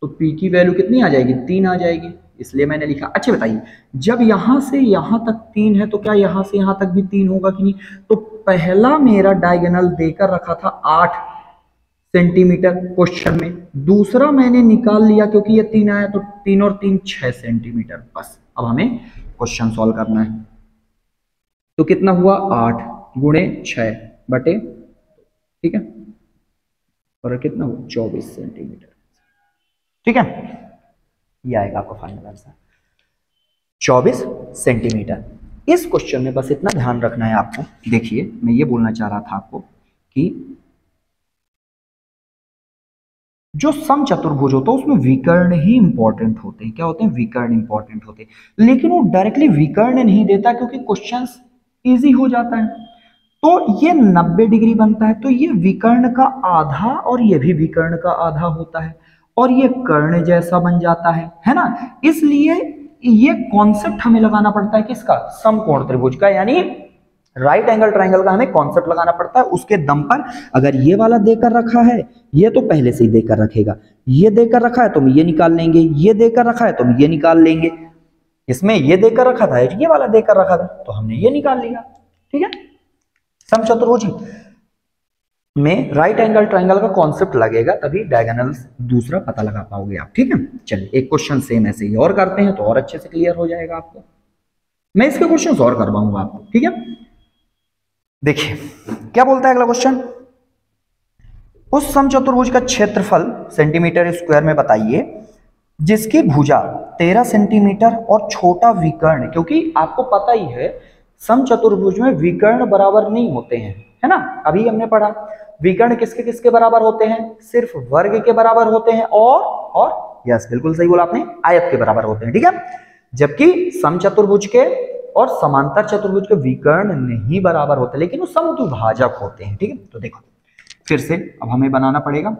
तो पी की वैल्यू कितनी आ जाएगी 3 आ जाएगी, इसलिए मैंने लिखा। अच्छा बताइए, जब यहां से यहां तक 3 है तो क्या यहां से यहां तक भी 3 होगा कि नहीं। तो पहला मेरा डायगोनल देकर रखा था 8 सेंटीमीटर क्वेश्चन में, दूसरा मैंने निकाल लिया क्योंकि ये 3 आया, तो 3 और 3 6 सेंटीमीटर। बस अब हमें क्वेश्चन सॉल्व करना है, तो कितना हुआ 8 गुणे 6 बटे, ठीक है, और कितना हुआ 24 सेंटीमीटर। ठीक है, ये आएगा आपका फाइनल आंसर। 24 सेंटीमीटर। इस क्वेश्चन में बस इतना ध्यान रखना है आपको। देखिए मैं ये बोलना चाह रहा था आपको कि जो समचतुर्भुज होता है उसमें विकर्ण ही इंपॉर्टेंट होते हैं। क्या होते हैं? विकर्ण इंपॉर्टेंट होते हैं। लेकिन वो डायरेक्टली विकर्ण नहीं देता क्योंकि क्वेश्चंस इजी हो जाता है। तो ये 90 डिग्री बनता है, तो ये विकर्ण का आधा और ये भी विकर्ण का आधा होता है और ये कर्ण जैसा बन जाता है ना। इसलिए ये कॉन्सेप्ट हमें लगाना पड़ता है किसका? समकोण त्रिभुज का, यानी राइट एंगल ट्रायंगल का हमें कॉन्सेप्ट लगाना पड़ता है। उसके दम पर अगर ये वाला देकर रखा है, ये तो पहले से ही देकर रखेगा, ये देकर रखा है तो हम ये निकाल लेंगे, ये देकर रखा है तो हम ये निकाल लेंगे। इसमें ये देकर रखा था, ये वाला देकर रखा था तो हमने ये निकाल लिया। ठीक है, समचतुर्भुज में राइट एंगल ट्रायंगल का कॉन्सेप्ट लगेगा तभी डायगोनल्स दूसरा पता लगा पाओगे आप। ठीक है, चलिए एक क्वेश्चन सेम ऐसे ही और करते हैं तो और अच्छे से क्लियर हो जाएगा आपको। मैं इसके क्वेश्चन और करवाऊंगा आपको। ठीक है, देखिए क्या बोलता है अगला क्वेश्चन। उस समचतुर्भुज का क्षेत्रफल सेंटीमीटर स्क्वायर में बताइए जिसकी भुजा 13 सेंटीमीटर और छोटा विकर्ण, क्योंकि आपको पता ही है समचतुर्भुज में विकर्ण बराबर नहीं होते हैं, है ना। अभी हमने पढ़ा विकर्ण किसके किसके बराबर होते हैं? सिर्फ वर्ग के बराबर होते हैं और यस बिल्कुल सही बोला आपने, आयत के बराबर होते हैं। ठीक है, जबकि समचतुर्भुज के और समांतर चतुर्भुज के विकर्ण नहीं बराबर होते, लेकिन वो समद्विभाजक होते हैं। ठीक है, तो देखो फिर से अब हमें बनाना पड़ेगा।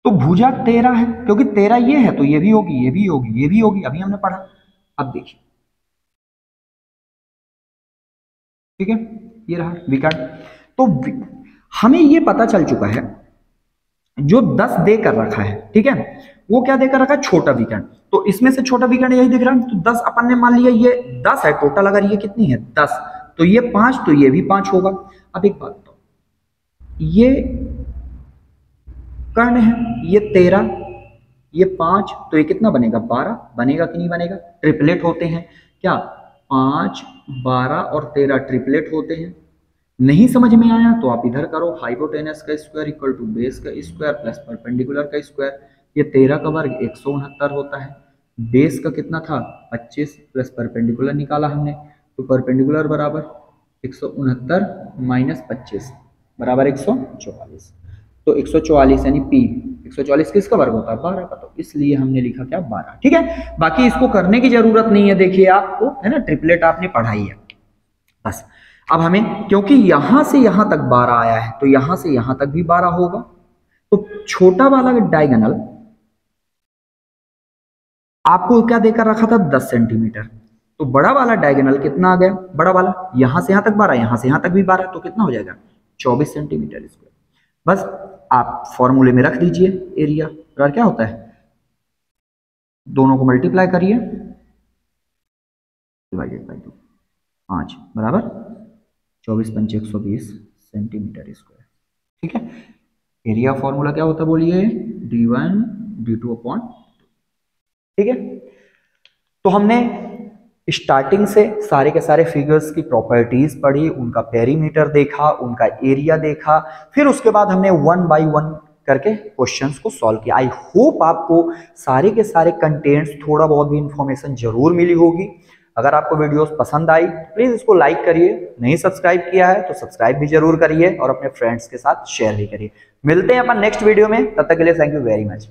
तो भुजा 13 है, क्योंकि 13 ये है तो ये भी होगी, ये भी होगी, ये भी होगी, अभी हमने पढ़ा। अब देखिए, ठीक है, ये रहा विकर्ण। तो हमें ये पता चल चुका है जो 10 देकर रखा है, ठीक है, वो क्या देकर रखा है? छोटा विकर्ण। तो इसमें से छोटा विकर्ण यही दिख रहा है, तो 10 अपन ने मान लिया ये 10 है टोटल। अगर ये कितनी है? 10, तो ये 5, तो ये भी 5 होगा। अब एक बात बताओ, ये कर्ण है, ये 13, ये 5, तो ये कितना बनेगा? 12 बनेगा कि नहीं बनेगा? ट्रिपलेट होते हैं क्या? 5, 12 और 13 ट्रिपलेट होते हैं। नहीं समझ में आया तो आप इधर करो, हाइपोटेनस का स्क्वायर इक्वल टू बेस का स्क्वायर प्लस परपेंडिकुलर का स्क्वायर। ये 13 का वर्ग 169 होता है। बेस का कितना था? 25 प्लस परपेंडिकुलर निकाला हमने, तो परपेंडिकुलर बराबर 169 माइनस 25 बराबर 144। तो 144 यानी पी 144 किसका वर्ग होता है? 12 का, तो इसलिए हमने लिखा क्या? 12। ठीक है, बाकी इसको करने की जरूरत नहीं है, देखिए आपको, है ना, ट्रिपलेट आपने पढ़ाई है बस। अब हमें, क्योंकि यहां से यहां तक 12 आया है तो यहां से यहां तक भी 12 होगा। तो छोटा वाला डायगोनल आपको क्या देकर रखा था? 10 सेंटीमीटर। तो बड़ा वाला डायगोनल कितना आ गया? बड़ा वाला यहां से यहां तक 12, यहां से यहां तक भी 12, तो कितना हो जाएगा? 24 सेंटीमीटर स्क्वायर। बस आप फॉर्मूले में रख दीजिए एरिया, और क्या होता है? दोनों को मल्टीप्लाई करिए, डिवाइडेड बाय 2, 5 बराबर 24 पंच 120 सेंटीमीटर स्क्वायर। ठीक है, एरिया फॉर्मूला क्या होता है बोलिए? d1 d2 upon. ठीक है, तो हमने स्टार्टिंग से सारे के सारे फिगर्स की प्रॉपर्टीज पढ़ी, उनका पेरीमीटर देखा, उनका एरिया देखा, फिर उसके बाद हमने 1 बाय 1 करके क्वेश्चंस को सॉल्व किया। आई होप आपको सारे के सारे कंटेंट्स, थोड़ा बहुत भी इंफॉर्मेशन जरूर मिली होगी। अगर आपको वीडियोस पसंद आई प्लीज इसको लाइक करिए, नहीं सब्सक्राइब किया है तो सब्सक्राइब भी जरूर करिए और अपने फ्रेंड्स के साथ शेयर भी करिए। मिलते हैं अपन नेक्स्ट वीडियो में, तब तक के लिए थैंक यू वेरी मच।